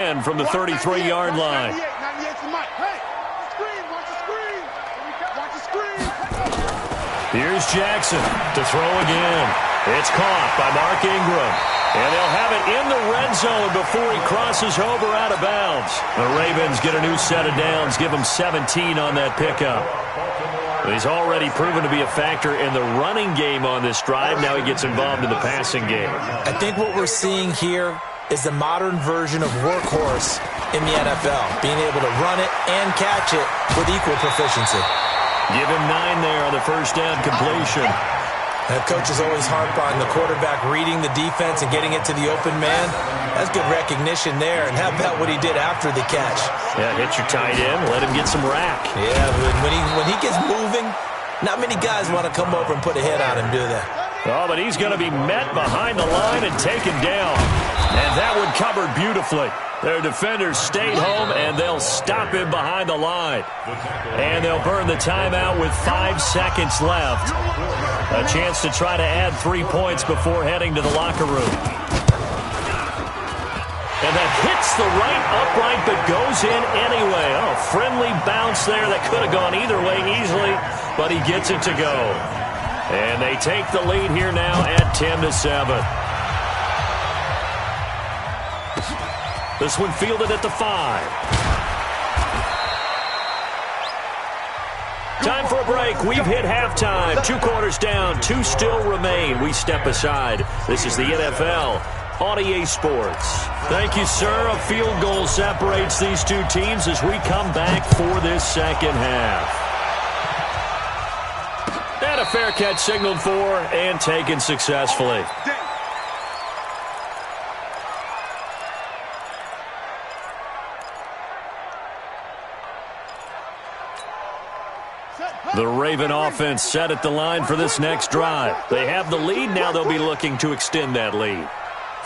And from the 33-yard line. Here's Jackson to throw again. It's caught by Mark Ingram. And they'll have it in the red zone before he crosses over out of bounds. The Ravens get a new set of downs, give him 17 on that pickup. He's already proven to be a factor in the running game on this drive. Now he gets involved in the passing game. I think what we're seeing here is the modern version of workhorse in the NFL, being able to run it and catch it with equal proficiency. Give him 9 there on the first down completion. And coaches always harp on the quarterback reading the defense and getting it to the open man. That's good recognition there. And how about what he did after the catch? Yeah, hit your tight end, let him get some rack. Yeah, when he gets moving, not many guys want to come over and put a hit on him, do they? Oh, but he's going to be met behind the line and taken down. And that one covered beautifully. Their defenders stayed home, and they'll stop him behind the line. And they'll burn the timeout with 5 seconds left. A chance to try to add 3 points before heading to the locker room. And that hits the right upright, but goes in anyway. Oh, friendly bounce there that could have gone either way easily, but he gets it to go. And they take the lead here now at 10-7. This one fielded at the 5. Time for a break. We've hit halftime. 2 quarters down. 2 still remain. We step aside. This is the NFL on EA Sports. Thank you, sir. A field goal separates these two teams as we come back for this second half. And a fair catch signaled for and taken successfully. The Raven offense set at the line for this next drive. They have the lead. Now they'll be looking to extend that lead.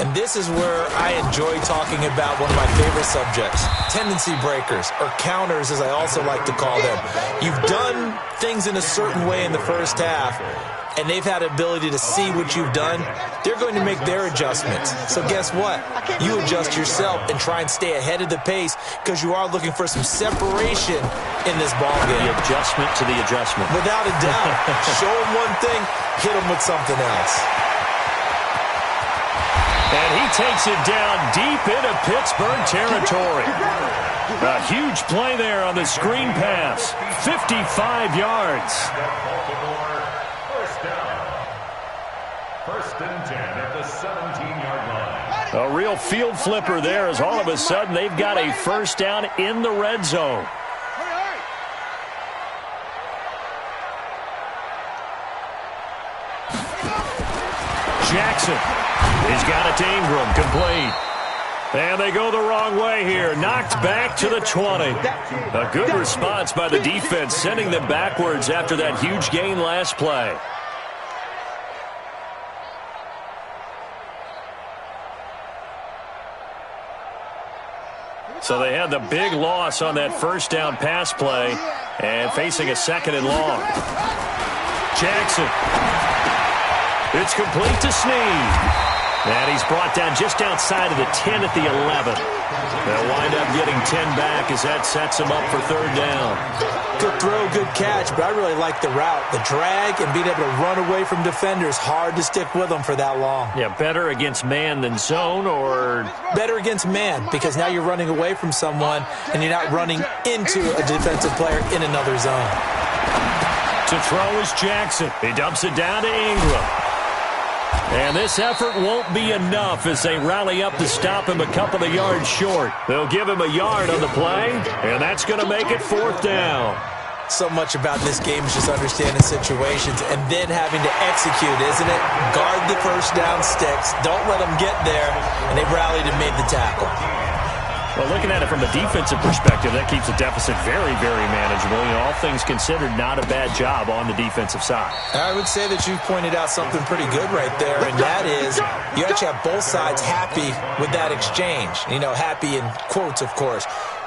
And this is where I enjoy talking about one of my favorite subjects, tendency breakers, or counters as I also like to call them. You've done things in a certain way in the first half, and they've had the ability to see what you've done. They're going to make their adjustments. So guess what? You adjust yourself and try and stay ahead of the pace because you are looking for some separation in this ball game. The adjustment to the adjustment. Without a doubt. Show them one thing, hit them with something else. And he takes it down deep into Pittsburgh territory. A huge play there on the screen pass. 55 yards. First and 10 at the 17-yard line. A real field flipper there as all of a sudden they've got a first down in the red zone. Jackson. He's got it to Ingram, complete. And they go the wrong way here. Knocked back to the 20. A good response by the defense, sending them backwards after that huge gain last play. So they had the big loss on that first down pass play and facing a 2nd and long. Jackson. It's complete to Snead. And he's brought down just outside of the 10 at the 11. They'll wind up getting 10 back as that sets him up for 3rd down. Good throw, good catch, but I really like the route. The drag and being able to run away from defenders. Hard to stick with them for that long. Yeah, better against man than zone, or? Better against man, because now you're running away from someone and you're not running into a defensive player in another zone. To throw is Jackson. He dumps it down to Ingram. And this effort won't be enough as they rally up to stop him a couple of yards short. They'll give him a yard on the play, and that's going to make it 4th down. So much about this game is just understanding situations and then having to execute, isn't it? Guard the first down sticks. Don't let them get there, and they rallied and made the tackle. Well, looking at it from a defensive perspective, that keeps the deficit very, very manageable. You know, all things considered, not a bad job on the defensive side. I would say that you've pointed out something pretty good right there, and that is you actually have both sides happy with that exchange. You know, happy in quotes, of course.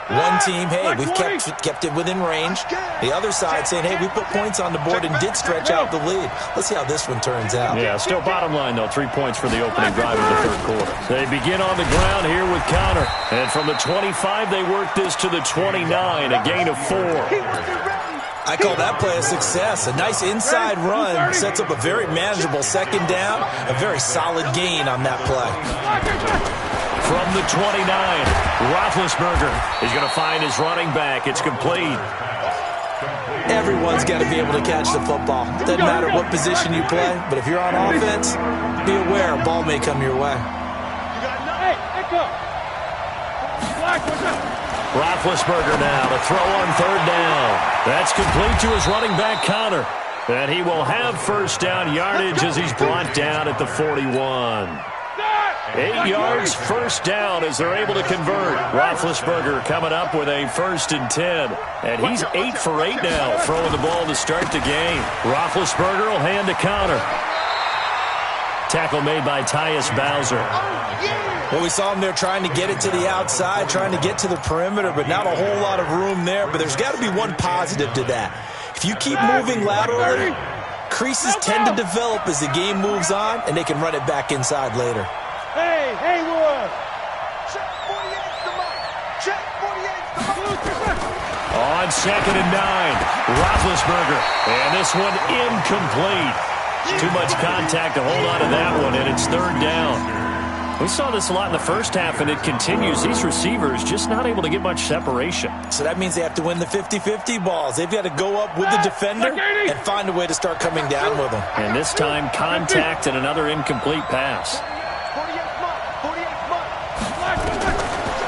One team, hey, we've kept it within range. The other side saying, hey, we put points on the board and did stretch out the lead. Let's see how this one turns out. Yeah, still bottom line, though. 3 points for the opening drive of the third quarter. They begin on the ground here with Connor. And from the 25, they work this to the 29, a gain of 4. I call that play a success. A nice inside run sets up a very manageable second down. A very solid gain on that play. From the 29, Roethlisberger is going to find his running back. It's complete. Everyone's got to be able to catch the football. Doesn't matter what position you play, but if you're on offense, be aware a ball may come your way. Roethlisberger now to throw on third down. That's complete to his running back, Connor. And he will have first down yardage as he's brought down at the 41. 8 yards, first down as they're able to convert. Roethlisberger coming up with a 1st and 10. And he's 8 for 8 now, throwing the ball to start the game. Roethlisberger will hand to Connor. Tackle made by Tyus Bowser. Well, we saw him there trying to get it to the outside, trying to get to the perimeter, but not a whole lot of room there. But there's got to be one positive to that. If you keep moving laterally, creases tend to develop as the game moves on, and they can run it back inside later. Hey, Haywood! Check 48's the mark. Check 48's the mark. On 2nd and 9, Roethlisberger. And this one incomplete. Too much contact to hold on to that one, and it's third down. We saw this a lot in the first half, and it continues. These receivers just not able to get much separation. So that means they have to win the 50-50 balls. They've got to go up with the defender and find a way to start coming down with them. And this time, contact and another incomplete pass.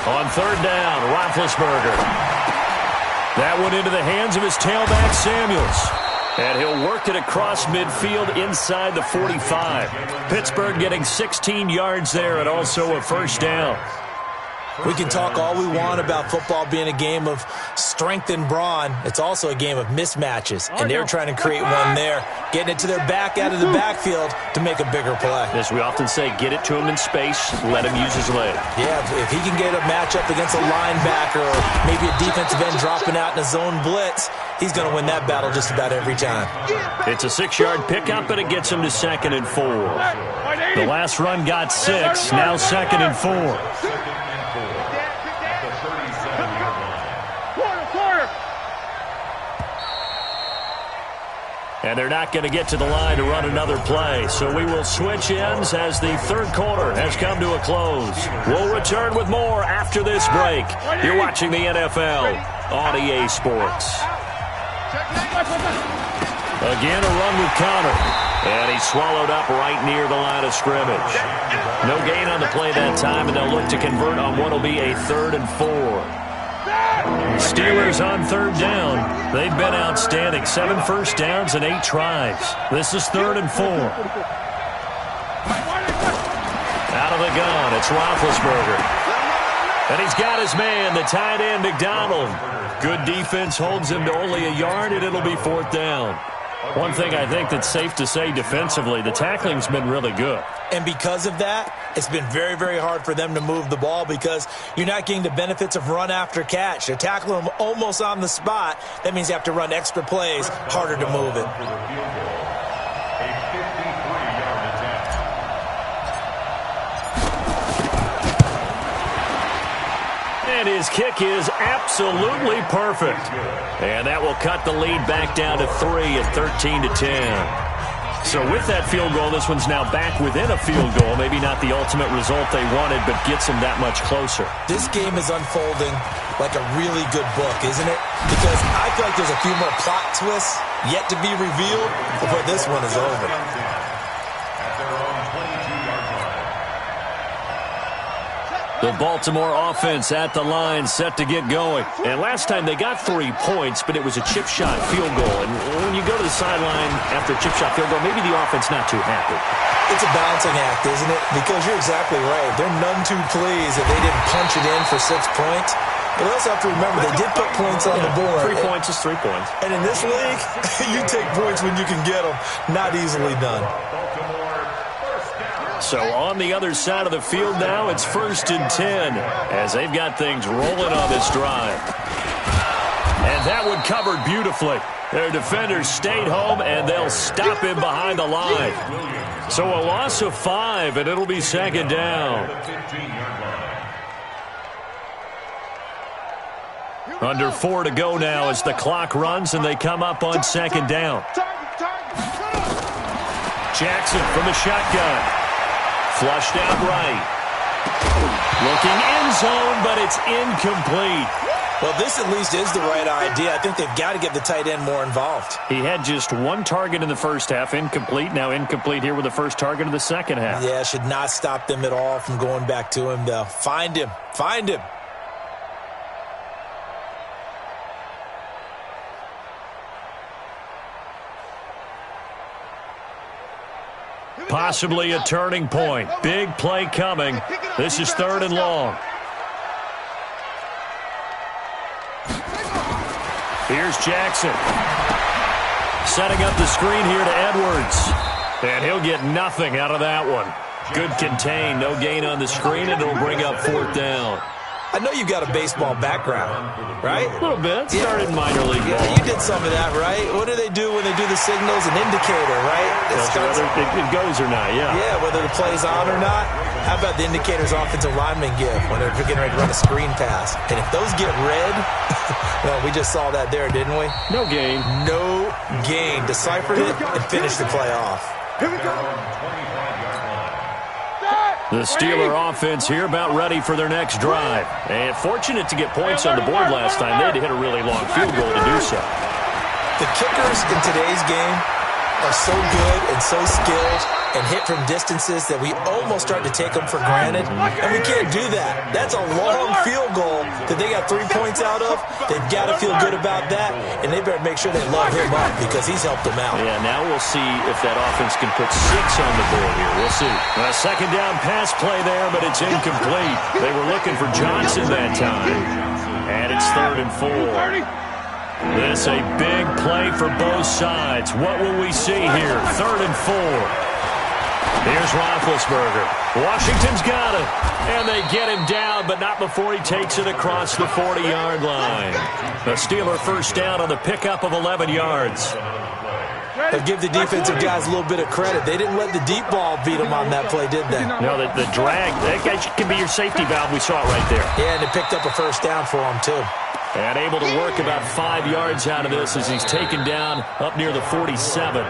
On third down, Roethlisberger. That one into the hands of his tailback, Samuels. And he'll work it across midfield inside the 45. Pittsburgh getting 16 yards there and also a first down. We can talk all we want about football being a game of strength and brawn. It's also a game of mismatches, and they're trying to create one there, getting it to their back out of the backfield to make a bigger play. As we often say, get it to him in space, let him use his leg. Yeah, if he can get a matchup against a linebacker or maybe a defensive end dropping out in a zone blitz, he's going to win that battle just about every time. It's a 6-yard pickup, and it gets him to 2nd and 4. The last run got 6, now 2nd and 4. And they're not going to get to the line to run another play. So we will switch ends as the third quarter has come to a close. We'll return with more after this break. You're watching the NFL on EA Sports. Again, a run with Connor. And he's swallowed up right near the line of scrimmage. No gain on the play that time, and they'll look to convert on what will be a 3rd and 4. Steelers on third down. They've been outstanding. 7 first downs and 8 tries. This is 3rd and 4. Out of the gun, it's Roethlisberger. And he's got his man, the tight end, McDonald. Good defense holds him to only a yard, and it'll be 4th down. One thing I think that's safe to say defensively, the tackling's been really good. And because of that, it's been very, very hard for them to move the ball because you're not getting the benefits of run after catch. They're tackling them almost on the spot. That means you have to run extra plays, harder to move it. And his kick is absolutely perfect. And that will cut the lead back down to 3 at 13-10. So with that field goal, this one's now back within a field goal. Maybe not the ultimate result they wanted, but gets them that much closer. This game is unfolding like a really good book, isn't it? Because I feel like there's a few more plot twists yet to be revealed before this one is over. The Baltimore offense at the line, set to get going. And last time they got 3 points, but it was a chip shot field goal. And when you go to the sideline after a chip shot field goal, maybe the offense not too happy. It's a balancing act, isn't it? Because you're exactly right. They're none too pleased that they didn't punch it in for 6 points. But also have to remember, they did put points on the board. 3 points is 3 points. And in this league, you take points when you can get them. Not easily done. So on the other side of the field now, it's 1st and 10 as they've got things rolling on this drive. And that one covered beautifully. Their defenders stayed home, and they'll stop him behind the line. So a loss of 5, and it'll be 2nd down. Under 4 to go now as the clock runs, and they come up on 2nd down. Jackson from the shotgun. Flushed out right. Looking end zone, but it's incomplete. Well, this at least is the right idea. I think they've got to get the tight end more involved. He had just 1 target in the first half, incomplete. Now incomplete here with the first target of the second half. Yeah, should not stop them at all from going back to him, though. Find him. Find him. Possibly a turning point. Big play coming. This is 3rd and long. Here's Jackson. Setting up the screen here to Edwards. And he'll get nothing out of that one. Good contain. No gain on the screen, and it'll bring up 4th down. I know you've got a baseball background, right? A little bit. Started in minor league ball. Yeah, you did some of that, right? What do they do when they do the signals? An indicator, right? Whether it goes or not, yeah. Yeah, whether the play's on or not. How about the indicators offensive linemen give when they're getting ready to run a screen pass? And if those get red, well, we just saw that there, didn't we? No gain. No gain. Deciphered it and finished the play off. Here we go. The Steeler offense here about ready for their next drive. And fortunate to get points on the board last time. They had to hit a really long field goal to do so. The kickers in today's game are so good and so skilled and hit from distances that we almost start to take them for granted. And we can't do that. That's a long field goal that they got 3 points out of. They've got to feel good about that, and they better make sure they love him up because he's helped them out. Yeah, now we'll see if that offense can put 6 on the board here. We'll see. A 2nd down pass play there, but it's incomplete. They were looking for Johnson that time. And it's 3rd and 4. This a big play for both sides. What will we see here? 3rd and 4. Here's Roethlisberger. Washington's got it. And they get him down, but not before he takes it across the 40-yard line. The Steeler first down on the pickup of 11 yards. They'll give the defensive guys a little bit of credit. They didn't let the deep ball beat them on that play, did they? No, the drag, that guy can be your safety valve. We saw it right there. Yeah, and they picked up a first down for him, too. And able to work about 5 yards out of this as he's taken down up near the 47.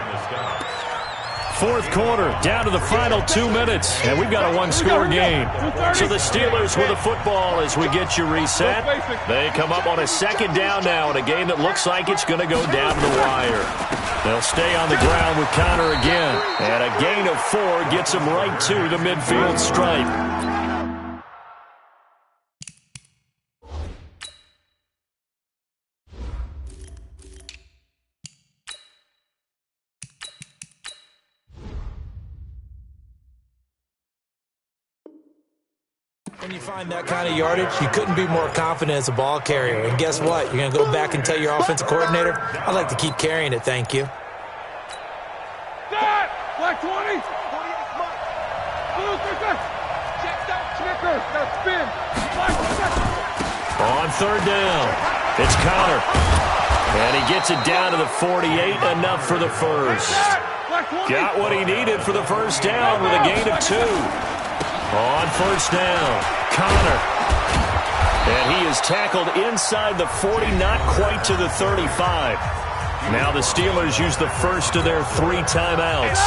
4th quarter, down to the final 2 minutes, and we've got a 1-score game. So the Steelers with the football as we get you reset. They come up on a 2nd down now in a game that looks like it's going to go down to the wire. They'll stay on the ground with Connor again, and a gain of 4 gets them right to the midfield stripe. When you find that kind of yardage, you couldn't be more confident as a ball carrier. And guess what? You're going to go back and tell your offensive coordinator, I'd like to keep carrying it, thank you. Black 20. Check that checker. Now spin. On 3rd down, it's Connor. And he gets it down to the 48, enough for the first. Got what he needed for the first down with a gain of 2. On 1st down, Connor. And he is tackled inside the 40, not quite to the 35. Now the Steelers use the first of their 3 timeouts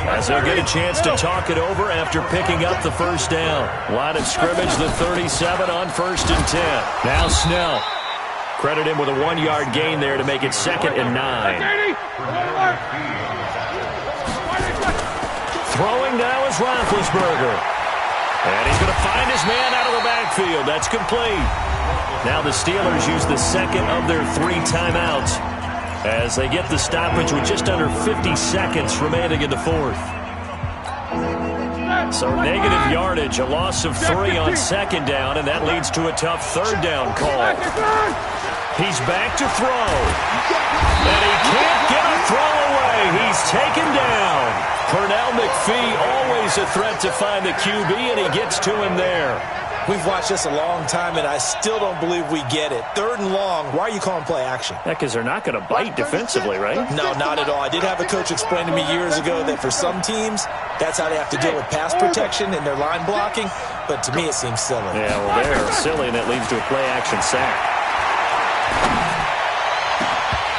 as they'll get a chance to talk it over after picking up the first down. Line of scrimmage, the 37 on 1st and 10. Now Snell. Credit him with a 1-yard gain there to make it 2nd and 9. Throwing now is Roethlisberger. And he's going to find his man out of the backfield. That's complete. Now the Steelers use the 2nd of their 3 timeouts as they get the stoppage with just under 50 seconds remaining in the 4th. So negative yardage, a loss of 3 on 2nd down, and that leads to a tough 3rd down call. He's back to throw. And he can't get a throw away. He's taken down. Pernell McPhee, always a threat to find the QB, and he gets to him there. We've watched this a long time, and I still don't believe we get it. 3rd and long, why are you calling play action? Yeah, because they're not going to bite defensively, right? No, not at all. I did have a coach explain to me years ago that for some teams, that's how they have to deal with pass protection and their line blocking. But to me, it seems silly. Yeah, well, they're silly, and that leads to a play-action sack.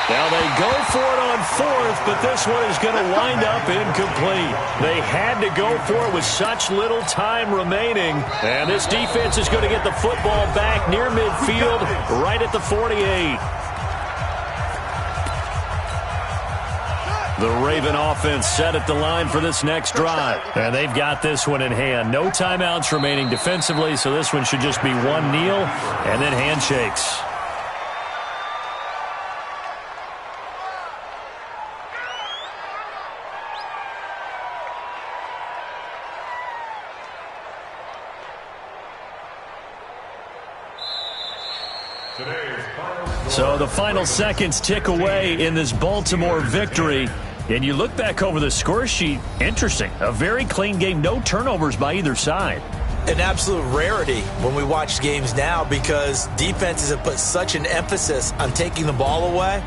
Now they go for it on 4th, but this one is going to wind up incomplete. They had to go for it with such little time remaining. And this defense is going to get the football back near midfield, right at the 48. The Raven offense set at the line for this next drive. And they've got this one in hand. No timeouts remaining defensively, so this one should just be one kneel and then handshakes. So the final seconds tick away in this Baltimore victory. And you look back over the score sheet, interesting. A very clean game, no turnovers by either side. An absolute rarity when we watch games now because defenses have put such an emphasis on taking the ball away.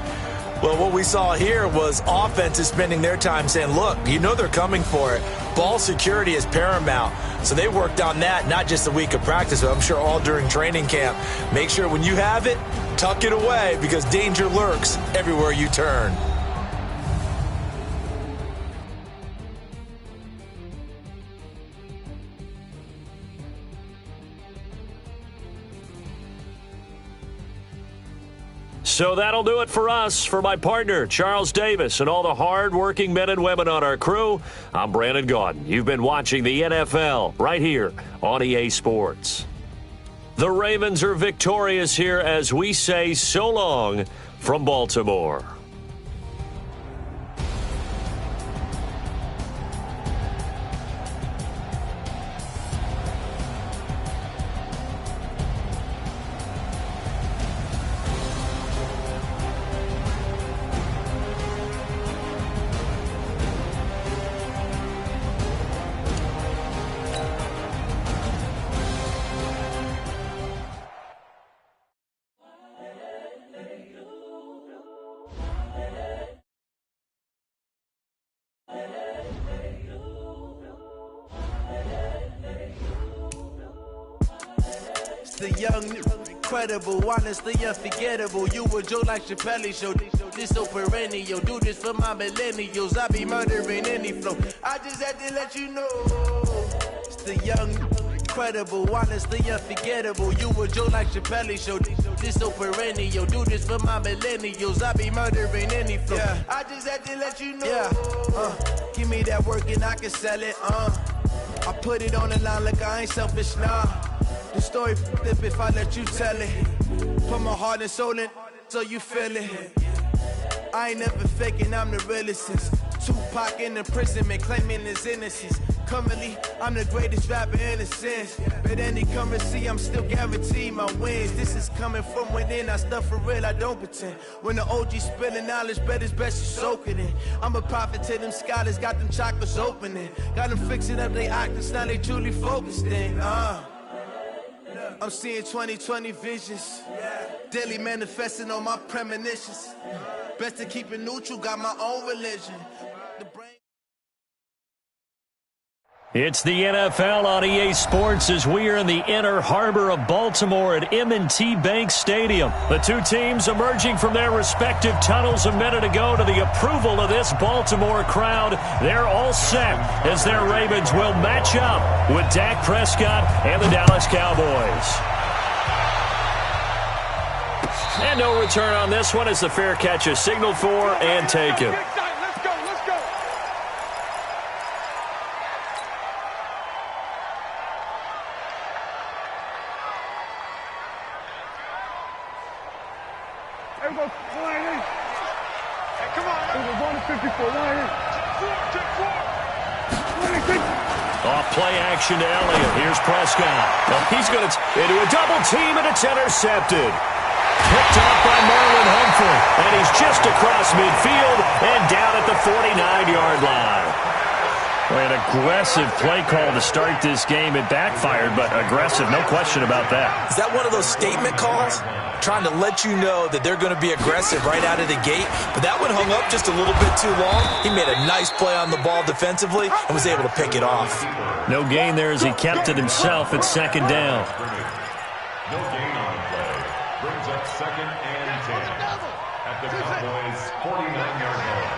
Well, what we saw here was offenses spending their time saying, look, you know they're coming for it. Ball security is paramount. So they worked on that not just a week of practice, but I'm sure all during training camp. Make sure when you have it, tuck it away because danger lurks everywhere you turn. So that'll do it for us. For my partner, Charles Davis, and all the hard-working men and women on our crew, I'm Brandon Gaudin. You've been watching the NFL right here on EA Sports. The Ravens are victorious here as we say so long from Baltimore. The young, incredible, honestly unforgettable. You a Joe like Chappelle show. This so perennial. Do this for my millennials. I be murdering any flow. I just had to let you know. It's the young, incredible, honestly unforgettable. You a Joe like Chappelle show. This so perennial. Do this for my millennials. I be murdering any flow. Yeah. I just had to let you know. Yeah. Give me that work and I can sell it. I put it on the line like I ain't selfish, nah. The story flip if I let you tell it. Put my heart and soul in so you feel it. I ain't never faking, I'm the realest since Tupac in imprisonment, claiming his innocence. Currently, I'm the greatest rapper in a sense. But any currency, I'm still guaranteed my wins. This is coming from within, I stuff for real, I don't pretend. When the OG spilling knowledge, bet it's best you soak it in. I'm a prophet to them scholars, got them chakras opening. Got them fixing up they octaves, now they truly focused in. I'm seeing 2020 visions. Daily manifesting on my premonitions. Best to keep it neutral, got my own religion. It's the NFL on EA Sports as we are in the inner harbor of Baltimore at M&T Bank Stadium. The two teams emerging from their respective tunnels a minute ago to the approval of this Baltimore crowd. They're all set as their Ravens will match up with Dak Prescott and the Dallas Cowboys. And no return on this one as the fair catch is signaled for and taken. Off play action to Elliott. Here's Prescott. Well, he's going to into a double team, and it's intercepted. Picked off by Marlon Humphrey, and he's just across midfield and down at the 49-yard line. An aggressive play call to start this game. It backfired, but aggressive, no question about that. Is that one of those statement calls? Trying to let you know that they're going to be aggressive right out of the gate, but that one hung up just a little bit too long. He made a nice play on the ball defensively and was able to pick it off. No gain there as he kept it himself at second down. No gain on the play. Brings up 2nd and 10 at the Cowboys' 49-yard line.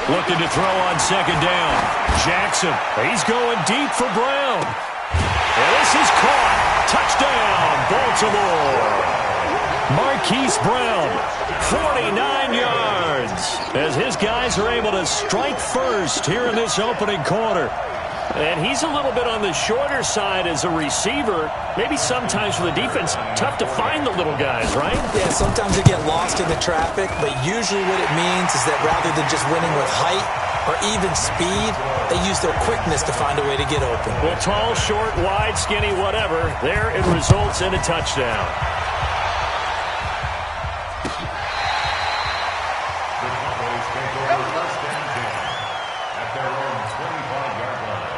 Looking to throw on second down. Jackson, he's going deep for Brown. And this is caught. Touchdown, Baltimore. Marquise Brown, 49 yards. As his guys are able to strike first here in this opening quarter. And he's a little bit on the shorter side as a receiver. Maybe sometimes for the defense, tough to find the little guys, right? Yeah, sometimes they get lost in the traffic, but usually what it means is that rather than just winning with height or even speed, they use their quickness to find a way to get open. Well, tall, short, wide, skinny, whatever, there it results in a touchdown. The Cowboys take over 1st and 10 at their own 25-yard line.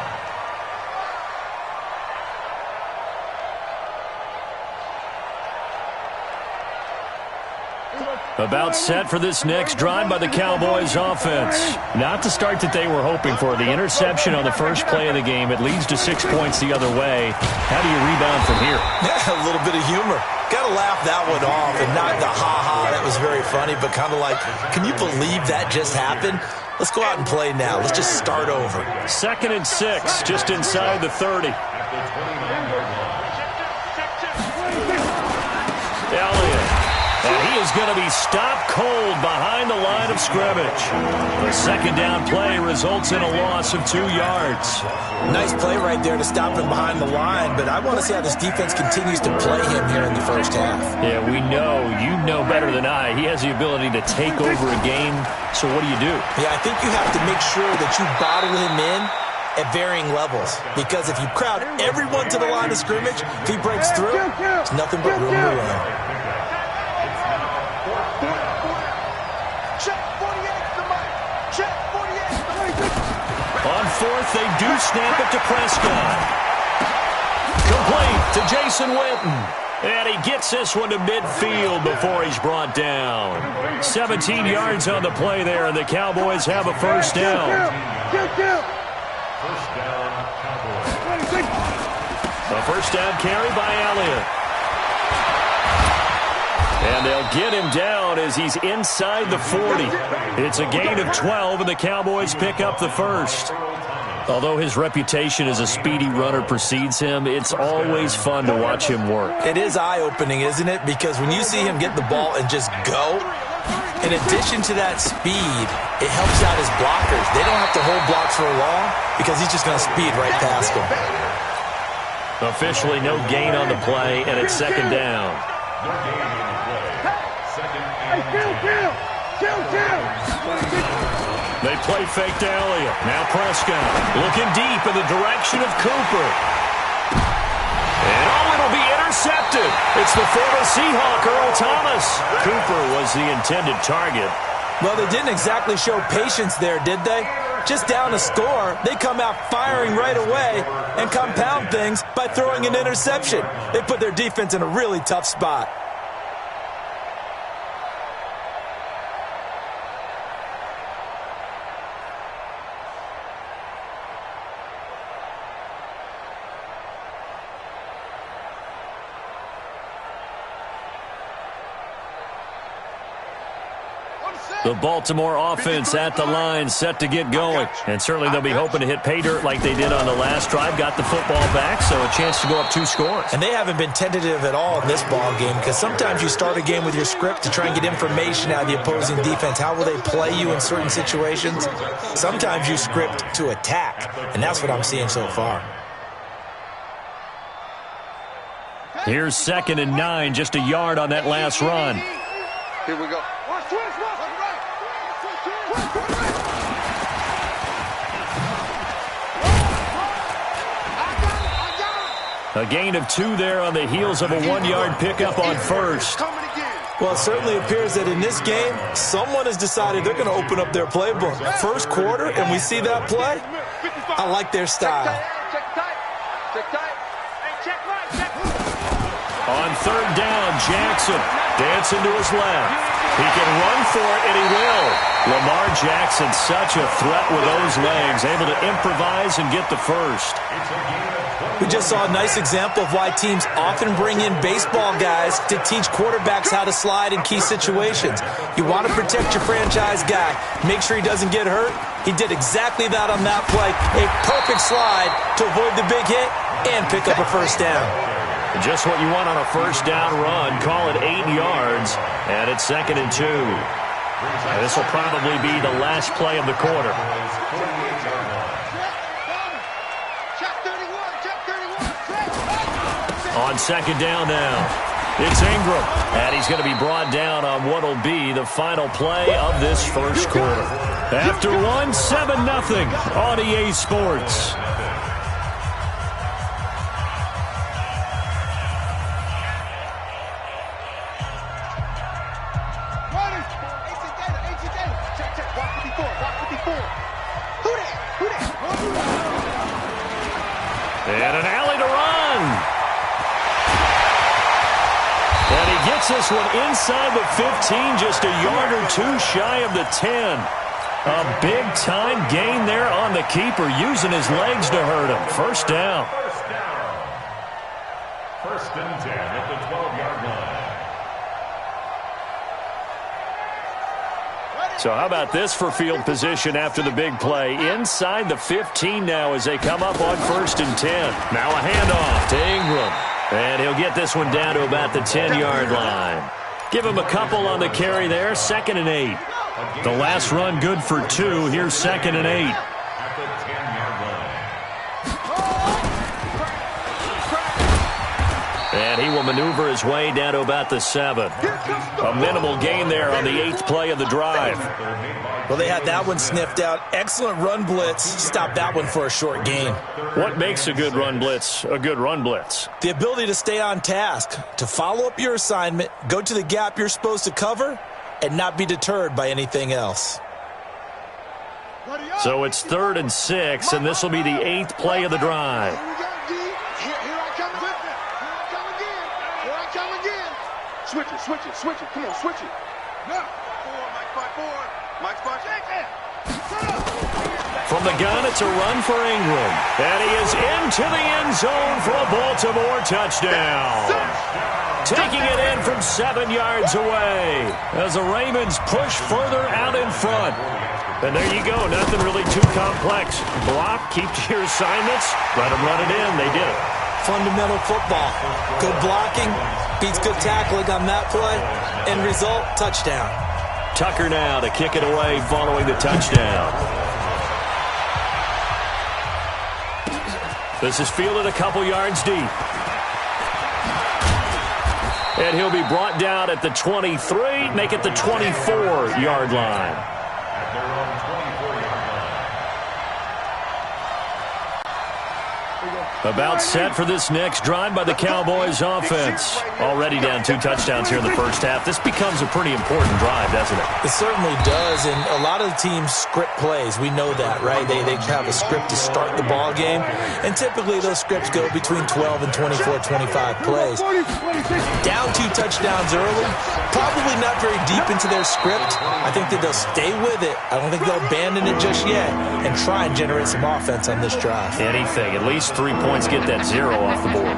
About set for this next drive by the Cowboys offense. Not the start that they were hoping for. The interception on the first play of the game. It leads to 6 points the other way. How do you rebound from here? Yeah, a little bit of humor. Got to laugh that one off and not the ha-ha. That was very funny, but kind of like, can you believe that just happened? Let's go out and play now. Let's just start over. 2nd and 6, just inside the 30. Elliott. And he is going to be stopped cold behind the line of scrimmage. The second down play results in a loss of 2 yards. Nice play right there to stop him behind the line, but I want to see how this defense continues to play him here in the first half. Yeah, we know. You know better than I. He has the ability to take over a game, so what do you do? Yeah, I think you have to make sure that you bottle him in at varying levels, because if you crowd everyone to the line of scrimmage, if he breaks through, it's nothing but room to run. On 4th, they do snap it to Prescott. Complete to Jason Witten. And he gets this one to midfield before he's brought down. 17 yards on the play there, and the Cowboys have a first down. First down, Cowboys. A first down carry by Elliott. And they'll get him down as he's inside the 40. It's a gain of 12, and the Cowboys pick up the first. Although his reputation as a speedy runner precedes him, it's always fun to watch him work. It is eye-opening, isn't it? Because when you see him get the ball and just go, in addition to that speed, it helps out his blockers. They don't have to hold blocks for long because he's just going to speed right past them. Officially no gain on the play, and it's second down. No gain on the play. 2nd and 10. They play fake to Elliott. Now Prescott looking deep in the direction of Cooper. And it'll be intercepted. It's the former Seahawk, Earl Thomas. Cooper was the intended target. Well, they didn't exactly show patience there, did they? Just down a score, they come out firing right away and compound things by throwing an interception. They put their defense in a really tough spot. The Baltimore offense at the line, set to get going. And certainly they'll be hoping to hit pay dirt like they did on the last drive. Got the football back, so a chance to go up 2 scores. And they haven't been tentative at all in this ball game, because sometimes you start a game with your script to try and get information out of the opposing defense. How will they play you in certain situations? Sometimes you script to attack, and that's what I'm seeing so far. Here's 2nd and 9, just a yard on that last run. Here we go. A gain of 2 there on the heels of a 1-yard pickup on first. Well, it certainly appears that in this game, someone has decided they're going to open up their playbook. First quarter, and we see that play. I like their style. On third down, Jackson dancing to his left. He can run for it, and he will. Lamar Jackson, such a threat with those legs, able to improvise and get the first. We just saw a nice example of why teams often bring in baseball guys to teach quarterbacks how to slide in key situations. You want to protect your franchise guy. Make sure he doesn't get hurt. He did exactly that on that play. A perfect slide to avoid the big hit and pick up a first down. Just what you want on a first down run. Call it 8 yards, and it's 2nd and 2. And this will probably be the last play of the quarter. On 2nd down now, it's Ingram, and he's going to be brought down on what will be the final play of this first quarter. After 1, 7-0 on EA Sports. And an alley to run. And he gets this one inside the 15, just a yard or 2 shy of the 10. A big-time gain there on the keeper, using his legs to hurt him. First down. First and 10 at the 12-yard line. So how about this for field position after the big play? Inside the 15 now as they come up on 1st and 10. Now a handoff to Ingram. And he'll get this one down to about the 10-yard line. Give him a couple on the carry there. 2nd and 8. The last run good for 2. Here's 2nd and 8. At the 10-yard line. And he will maneuver his way down to about the 7. A minimal gain there on the 8th play of the drive. Well, they had that one sniffed out. Excellent run blitz. Stopped that one for a short gain. What makes a good run blitz a good run blitz? The ability to stay on task, to follow up your assignment, go to the gap you're supposed to cover, and not be deterred by anything else. So it's 3rd and 6, and this will be the 8th play of the drive. Switch it. Come on, switch it. Now. Mike Spot. From the gun, it's a run for Ingram. And he is into the end zone for a Baltimore touchdown. Taking it in from 7 yards away as the Ravens push further out in front. And there you go. Nothing really too complex. Block, keep to your assignments, let them run it in. They did it. Fundamental football. Good blocking beats good tackling on that play. End result, touchdown. Tucker now to kick it away following the touchdown. This is fielded a couple yards deep. And he'll be brought down at the 23, make it the 24-yard line. At their own 24-yard line. About set for this next drive by the Cowboys offense. Already down 2 touchdowns here in the first half. This becomes a pretty important drive, doesn't it? It certainly does, and a lot of the teams script plays. We know that, right? They have a script to start the ball game, and typically those scripts go between 12 and 24, 25 plays. Down 2 touchdowns early, probably not very deep into their script. I think that they'll stay with it. I don't think they'll abandon it just yet and try and generate some offense on this drive. Anything, at least 3 points, get that 0 off the board.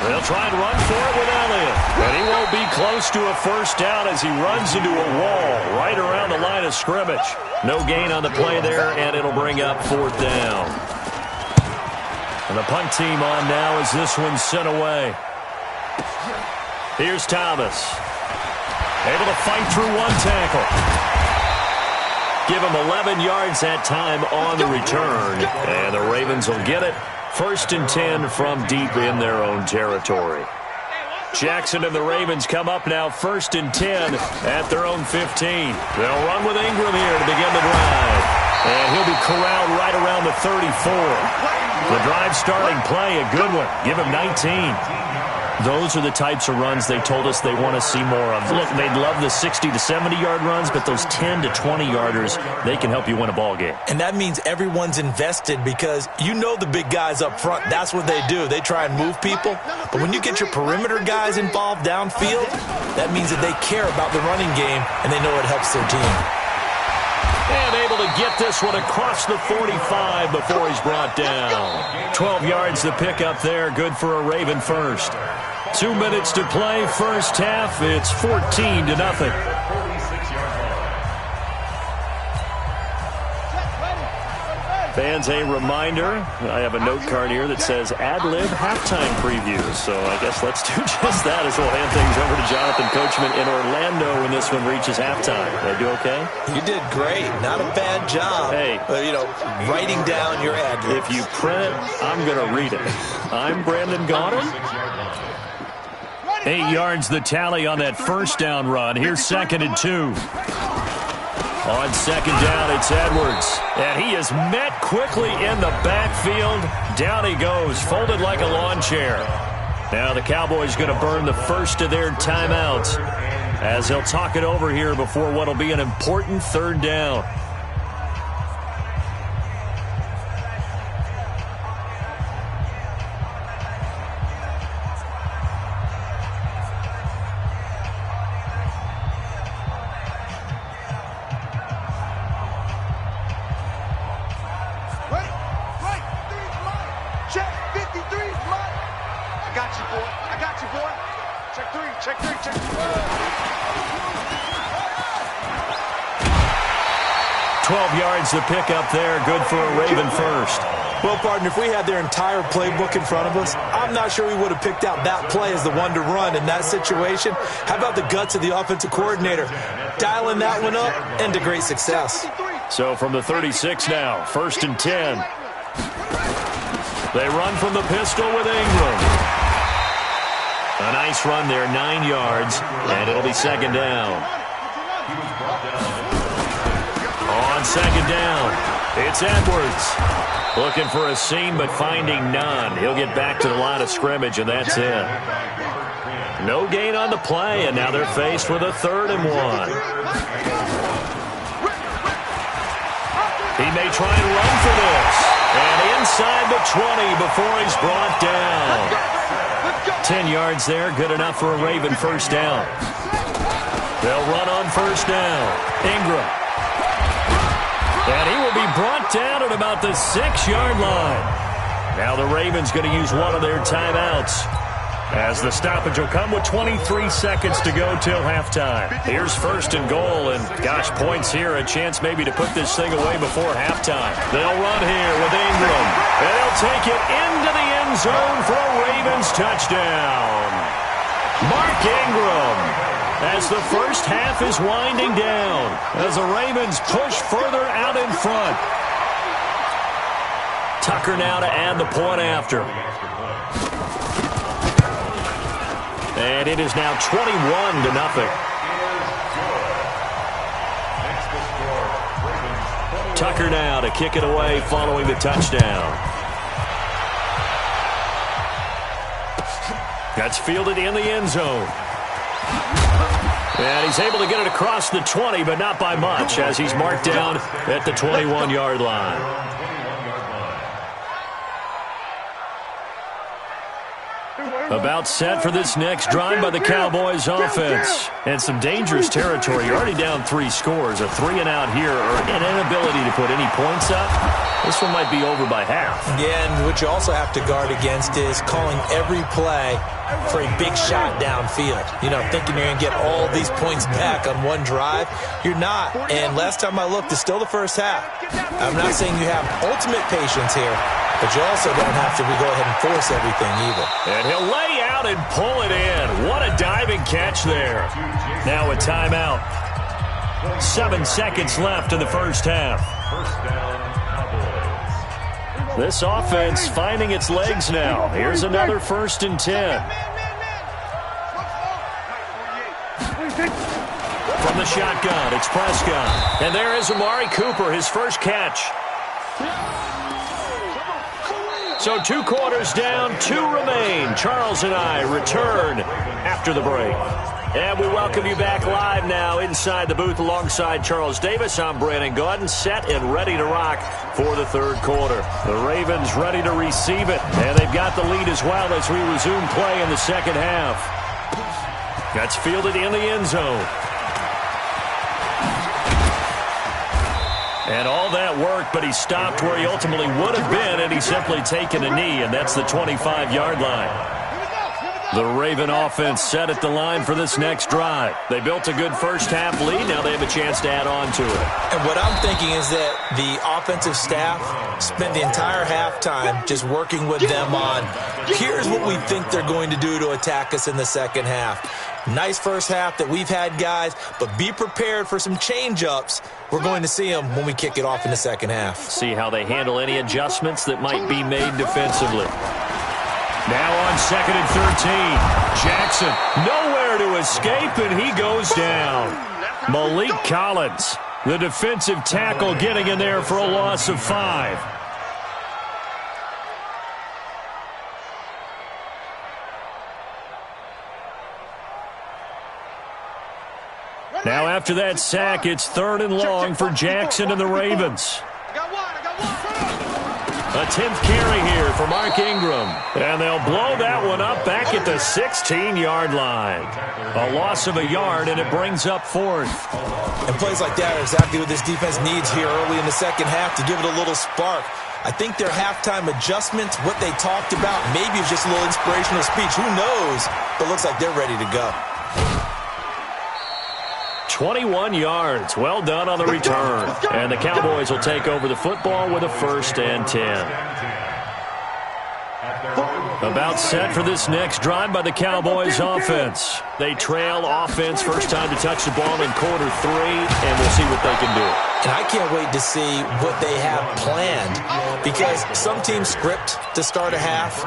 They'll try and run for it with Elliott. And he won't be close to a first down as he runs into a wall right around the line of scrimmage. No gain on the play there, and it'll bring up 4th down. And the punt team on now as this one's sent away. Here's Thomas. Able to fight through 1 tackle. Give him 11 yards that time on the return. And the Ravens will get it. 1st and 10 from deep in their own territory. Jackson and the Ravens come up now 1st and 10 at their own 15. They'll run with Ingram here to begin the drive. And he'll be corralled right around the 34. The drive starting play, a good one. Give him 19. Those are the types of runs they told us they want to see more of. Look, they'd love the 60 to 70-yard runs, but those 10 to 20-yarders, they can help you win a ball game. And that means everyone's invested because you know the big guys up front, that's what they do. They try and move people. But when you get your perimeter guys involved downfield, that means that they care about the running game and they know it helps their team. And able to get this one across the 45 before he's brought down. 12 yards to pick up there, good for a Raven first. 2 minutes to play, first half. It's 14-0. Fans, a reminder, I have a note card here that says ad-lib halftime preview. So I guess let's do just that as we'll hand things over to Jonathan Coachman in Orlando when this one reaches halftime. Did I do okay? You did great. Not a bad job. Hey. Writing down your ad-libs. If you print it, I'm going to read it. I'm Brandon Gaudin. 8 yards the tally on that first down run. Here's 2nd and 2. On 2nd down, it's Edwards. And he is met quickly in the backfield. Down he goes, folded like a lawn chair. Now the Cowboys going to burn the first of their timeouts as they'll talk it over here before what will be an important 3rd down. The pickup there, good for a Raven first. Well, partner, if we had their entire playbook in front of us, I'm not sure we would have picked out that play as the one to run in that situation. How about the guts of the offensive coordinator? Dialing that one up into great success. So from the 36 now, 1st and 10. They run from the pistol with Ingram. A nice run there, 9 yards, and it'll be 2nd down. On 2nd down, it's Edwards. Looking for a seam, but finding none. He'll get back to the line of scrimmage, and that's it. No gain on the play, and now they're faced with a 3rd and 1. He may try and run for this. And inside the 20 before he's brought down. 10 yards there, good enough for a Raven first down. They'll run on 1st down. Ingram. And he will be brought down at about the 6-yard line. Now the Ravens going to use one of their timeouts as the stoppage will come with 23 seconds to go till halftime. Here's 1st and goal, and gosh, points here, a chance maybe to put this thing away before halftime. They'll run here with Ingram, and they'll take it into the end zone for a Ravens touchdown. Mark Ingram. As the first half is winding down, as the Ravens push further out in front. Tucker now to add the point after. And it is now 21-0. Tucker now to kick it away following the touchdown. That's fielded in the end zone. And he's able to get it across the 20, but not by much, as he's marked down at the 21-yard line. About set for this next drive by the Cowboys offense. And some dangerous territory. You're already down 3 scores. A 3-and-out here, or an inability to put any points up. This one might be over by half. Yeah, and what you also have to guard against is calling every play for a big shot downfield. You know, thinking you're going to get all these points back on one drive. You're not. And last time I looked, it's still the first half. I'm not saying you have ultimate patience here, but you also don't have to go ahead and force everything either. And he'll lay out and pull it in. What a diving catch there. Now a timeout. 7 seconds left in the first half. This offense finding its legs now. Here's another 1st and 10. From the shotgun, it's Prescott. And there is Amari Cooper, his first catch. So 2 quarters down, 2 remain. Charles and I return after the break. And we welcome you back live now inside the booth alongside Charles Davis. I'm Brandon Gaudin, set and ready to rock for the third quarter. The Ravens ready to receive it, and they've got the lead as well as we resume play in the second half. That's fielded in the end zone. And all that work, but he stopped where he ultimately would have been, and he's simply taken a knee, and that's the 25-yard line. The Raven offense set at the line for this next drive. They built a good first-half lead. Now they have a chance to add on to it. And what I'm thinking is that the offensive staff spent the entire halftime just working with them on, here's what we think they're going to do to attack us in the second half. Nice first half that we've had, guys, but be prepared for some change-ups. We're going to see them when we kick it off in the second half. See how they handle any adjustments that might be made defensively. Now on 2nd and 13, Jackson nowhere to escape, and he goes down. Malik Collins, the defensive tackle, getting in there for a loss of 5. Now after that sack, it's 3rd and long for Jackson and the Ravens. A 10th carry here for Mark Ingram. And they'll blow that one up back at the 16-yard line. A loss of a yard, and it brings up 4th. And plays like that are exactly what this defense needs here early in the second half to give it a little spark. I think their halftime adjustments, what they talked about, maybe it's just a little inspirational speech. Who knows? But it looks like they're ready to go. 21 yards. Well done on the return. And the Cowboys will take over the football with a 1st and 10. About set for this next drive by the Cowboys offense. They trail offense, first time to touch the ball in quarter 3, and we'll see what they can do. And I can't wait to see what they have planned, because some teams script to start a half.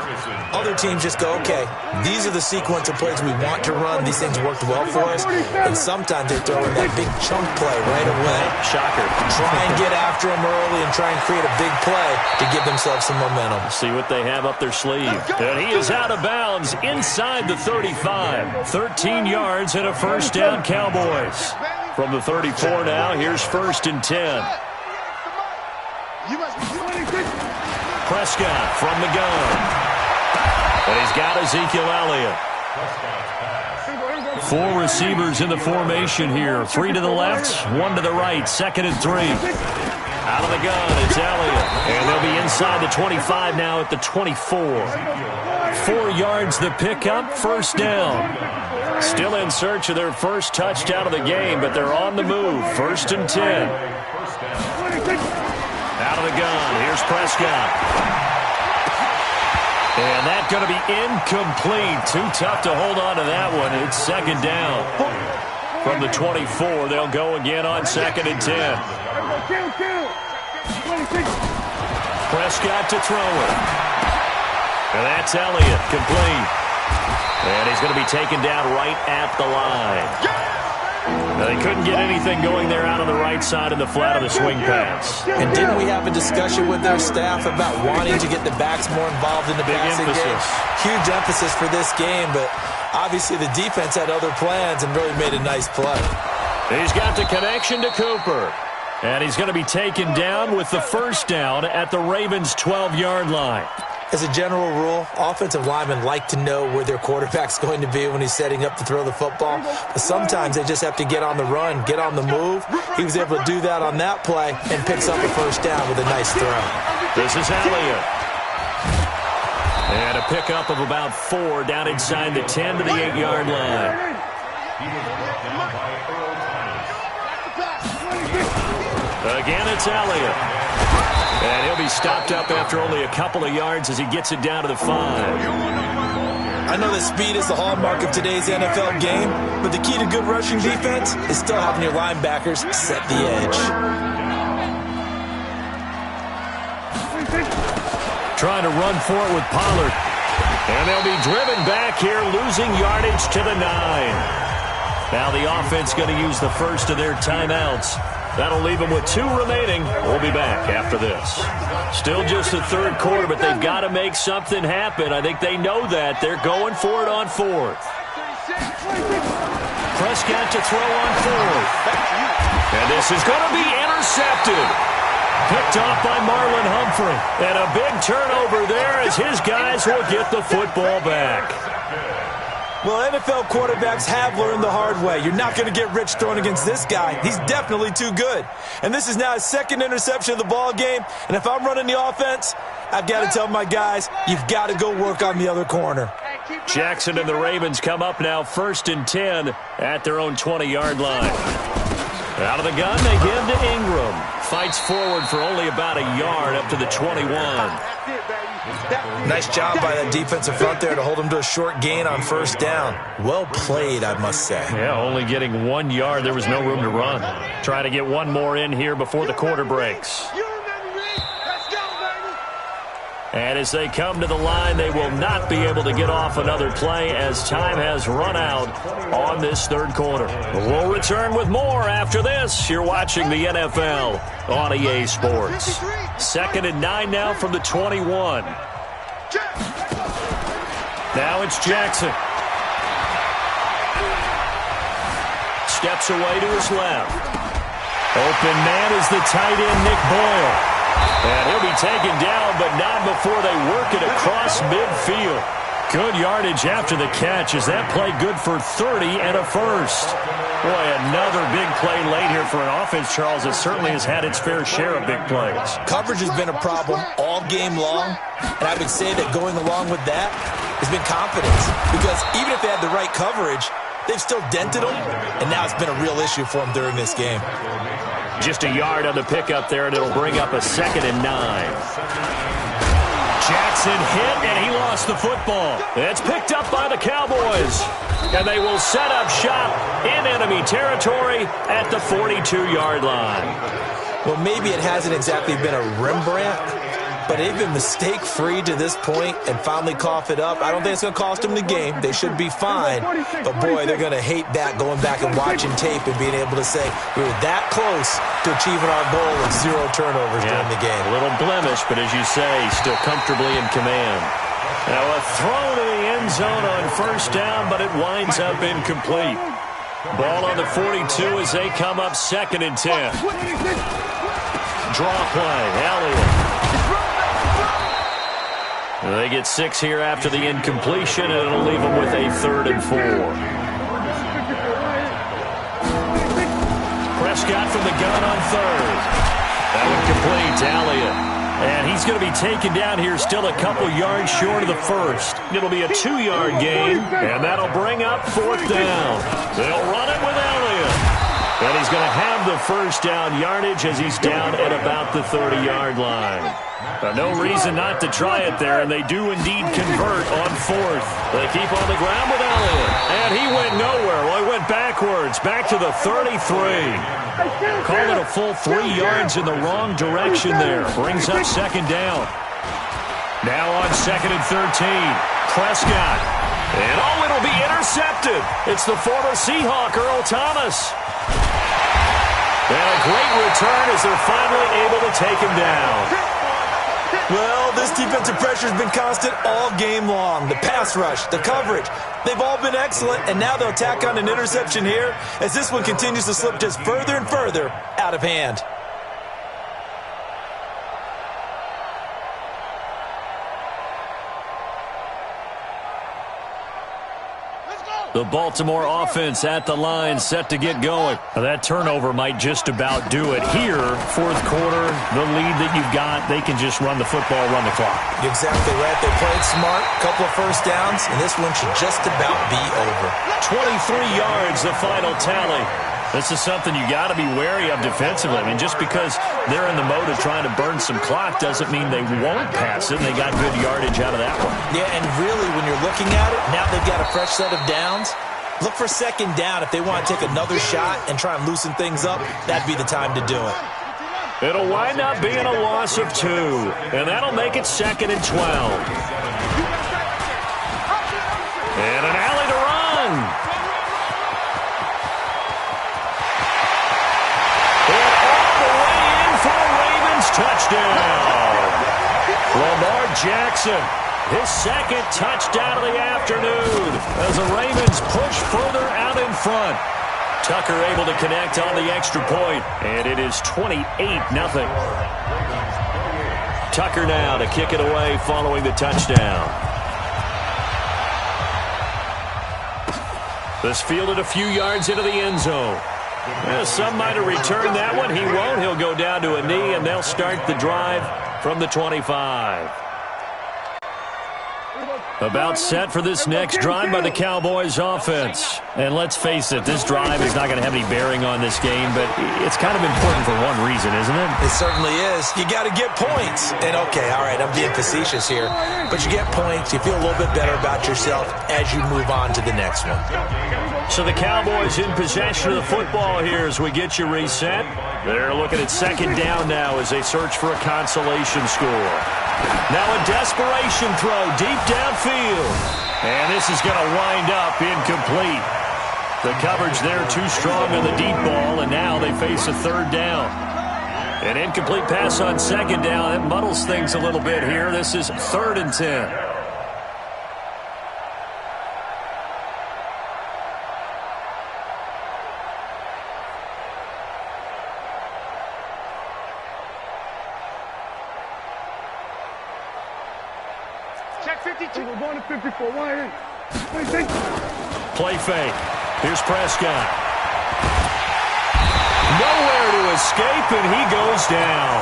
Other teams just go, okay, these are the sequence of plays we want to run. These things worked well for us. And sometimes they throw in that big chunk play right away. Shocker. Try and get after them early and try and create a big play to give themselves some momentum. See what they have up their sleeve. And he is out of bounds inside the 35. 13 yards and a 1st down, Cowboys. From the 34 now, here's 1st and 10. Prescott from the gun. And he's got Ezekiel Elliott. 4 receivers in the formation here. 3 to the left, 1 to the right. 2nd and 3. Out of the gun, it's Elliott. And they'll be inside the 25 now at the 24. 4 yards the pickup, 1st down. Still in search of their first touchdown of the game, but they're on the move. 1st and 10. Out of the gun, here's Prescott. And that's going to be incomplete. Too tough to hold on to that one. It's 2nd down. From the 24, they'll go again on 2nd and 10. Prescott to throw it. And that's Elliott, complete. And he's going to be taken down right at the line. Now, they couldn't get anything going there out on the right side of the flat of the swing pass. And didn't we have a discussion with their staff about wanting to get the backs more involved in the passing game? Huge emphasis for this game, but obviously the defense had other plans and really made a nice play. He's got the connection to Cooper. And he's going to be taken down with the 1st down at the Ravens' 12-yard line. As a general rule, offensive linemen like to know where their quarterback's going to be when he's setting up to throw the football. But sometimes they just have to get on the run, get on the move. He was able to do that on that play and picks up a 1st down with a nice throw. This is Elliott. And a pickup of about 4 down inside the 10 to the 8-yard line. Again, it's Elliott. And he'll be stopped up after only a couple of yards as he gets it down to the 5. I know that speed is the hallmark of today's NFL game, but the key to good rushing defense is still having your linebackers set the edge. Trying to run for it with Pollard. And they'll be driven back here, losing yardage to the 9. Now the offense going to use the first of their timeouts. That'll leave them with 2 remaining. We'll be back after this. Still just the third quarter, but they've got to make something happen. I think they know that. They're going for it on 4th. Prescott to throw on 4th. And this is going to be intercepted. Picked off by Marlon Humphrey. And a big turnover there as his guys will get the football back. Well, NFL quarterbacks have learned the hard way. You're not going to get rich throwing against this guy. He's definitely too good. And this is now his 2nd interception of the ball game. And if I'm running the offense, I've got to tell my guys, you've got to go work on the other corner. Jackson and the Ravens come up now 1st and 10 at their own 20-yard line. Out of the gun, they give to Ingram. Fights forward for only about a yard up to the 21. Nice job by that defensive front there to hold him to a short gain on 1st down. Well played, I must say. Yeah, only getting 1 yard. There was no room to run. Trying to get one more in here before the quarter breaks. And as they come to the line, they will not be able to get off another play as time has run out on this 3rd quarter. We'll return with more after this. You're watching the NFL on EA Sports. 2nd and 9 now from the 21. Now it's Jackson. Steps away to his left. Open man is the tight end, Nick Boyle. And he'll be taken down, but not before they work it across midfield. Good yardage after the catch as that play good for 30 and a first. Boy, another big play late here for an offense, Charles, that certainly has had its fair share of big plays. Coverage has been a problem all game long, and I would say that going along with that has been confidence. Because even if they had the right coverage, they've still dented them, and now it's been a real issue for them during this game. Just a yard on the pickup there, and it'll bring up a 2nd and 9. Jackson hit, and he lost the football. It's picked up by the Cowboys. And they will set up shop in enemy territory at the 42-yard line. Well, maybe it hasn't exactly been a Rembrandt, but they've been mistake-free to this point and finally cough it up. I don't think it's going to cost them the game. They should be fine. But, boy, they're going to hate that going back and watching tape and being able to say we were that close to achieving our goal of 0 turnovers during the game. A little blemish, but as you say, still comfortably in command. Now a throw to the end zone on 1st down, but it winds up incomplete. Ball on the 42 as they come up 2nd and 10. Draw play, Elliott. They get 6 here after the incompletion, and it'll leave them with a 3rd and 4. Prescott from the gun on 3rd. That one complete to Elliott. And he's going to be taken down here still a couple yards short of the first. It'll be a 2-yard gain, and that'll bring up 4th down. They'll run it with Elliott. And he's going to have the 1st down yardage as he's down at about the 30-yard line. No reason not to try it there, and they do indeed convert on 4th. They keep on the ground with Elliott, and he went nowhere. Well, he went backwards, back to the 33. Call it a full 3 yards in the wrong direction there. Brings up 2nd down. Now on 2nd and 13, Prescott. And it'll be intercepted. It's the former Seahawk, Earl Thomas. And a great return as they're finally able to take him down. Well, this defensive pressure has been constant all game long. The pass rush, the coverage, they've all been excellent, and now they'll tack on an interception here as this one continues to slip just further and further out of hand. The Baltimore offense at the line, set to get going. That turnover might just about do it. Here, 4th quarter, the lead that you've got, they can just run the football, run the clock. Exactly right. They played smart, couple of 1st downs, and this one should just about be over. 23 yards, the final tally. This is something you got to be wary of defensively. I mean, just because they're in the mode of trying to burn some clock doesn't mean they won't pass it. And they got good yardage out of that one. Yeah, and really, when you're looking at it, now they've got a fresh set of downs. Look for 2nd down. If they want to take another shot and try and loosen things up, that'd be the time to do it. It'll wind up being a loss of 2, and that'll make it 2nd and 12. And an alley to run. Jackson. His second touchdown of the afternoon as the Ravens push further out in front. Tucker able to connect on the extra point, and it is 28-0. Tucker now to kick it away following the touchdown. This fielded a few yards into the end zone. Some might have returned that one. He won't. He'll go down to a knee, and they'll start the drive from the 25. About set for this next drive by the Cowboys offense. And let's face it, this drive is not going to have any bearing on this game, but it's kind of important for one reason, isn't it? It certainly is. You got to get points. And, okay, all right, I'm being facetious here. But you get points. You feel a little bit better about yourself as you move on to the next one. So the Cowboys in possession of the football here as we get you reset. They're looking at second down now as they search for a consolation score. Now a desperation throw deep downfield. And this is going to wind up incomplete. The coverage there too strong on the deep ball, and now they face a third down. An incomplete pass on second down. It muddles things a little bit here. This is 3rd and 10. Check 52. We're going to 54. 188. Play fake. Here's Prescott. Nowhere to escape, and he goes down.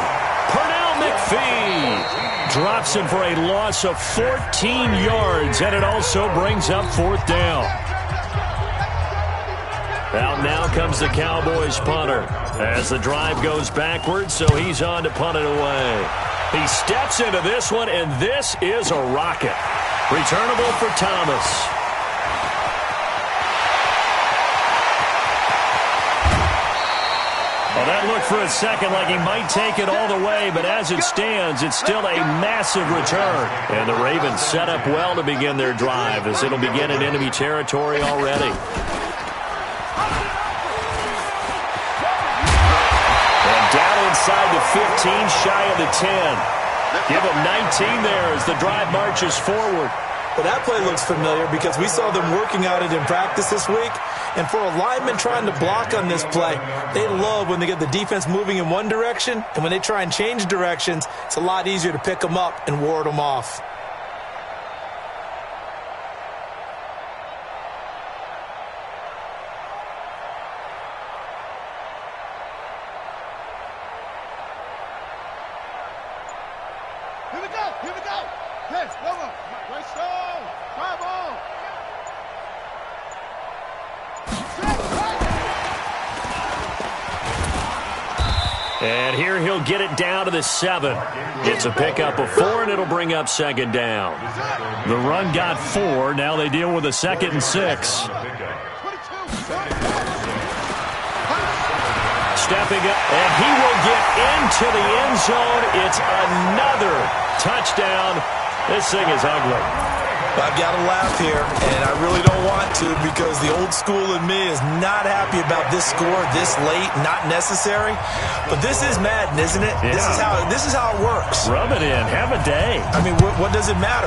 Pernell McPhee drops him for a loss of 14 yards, and it also brings up 4th down. Out now comes the Cowboys punter as the drive goes backwards, so he's on to punt it away. He steps into this one, and this is a rocket. Returnable for Thomas. Well, that looked for a second like he might take it all the way, but as it stands, it's still a massive return. And the Ravens set up well to begin their drive as it'll begin in enemy territory already. And down inside the 15, shy of the 10. Give him 19 there as the drive marches forward. Well, that play looks familiar because we saw them working out it in practice this week. And for a lineman trying to block on this play, they love when they get the defense moving in one direction. And when they try and change directions, it's a lot easier to pick them up and ward them off. Here we go. Here we go. Yes, go on. Let's go. Come on. And here he'll get it down to the 7. It's a pickup of 4, and it'll bring up second down. The run got 4. Now they deal with a 2nd and 6. Stepping up, and he will get into the end zone. It's another touchdown. This thing is ugly. I've got to laugh here, and I really don't want to because the old school in me is not happy about this score this late, not necessary. But this is Madden, isn't it? Yeah. This is how it works. Rub it in. Have a day. I mean, what does it matter?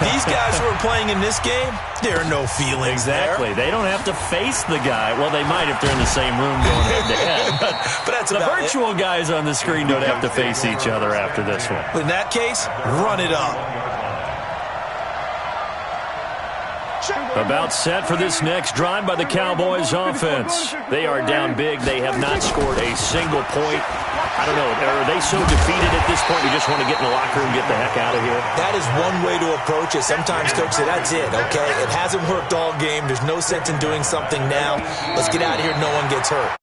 These guys who are playing in this game, there are no feelings Exactly. there. They don't have to face the guy. Well, they might if they're in the same room going head-to-head. But that's the about virtual guys on the screen don't have to face each other after this one. In that case, run it up. About set for this next drive by the Cowboys offense. They are down big. They have not scored a single point. I don't know. Are they so defeated at this point you just want to get in the locker room and get the heck out of here? That is one way to approach it. Sometimes coaches say, that's it, okay? It hasn't worked all game. There's no sense in doing something now. Let's get out of here. No one gets hurt.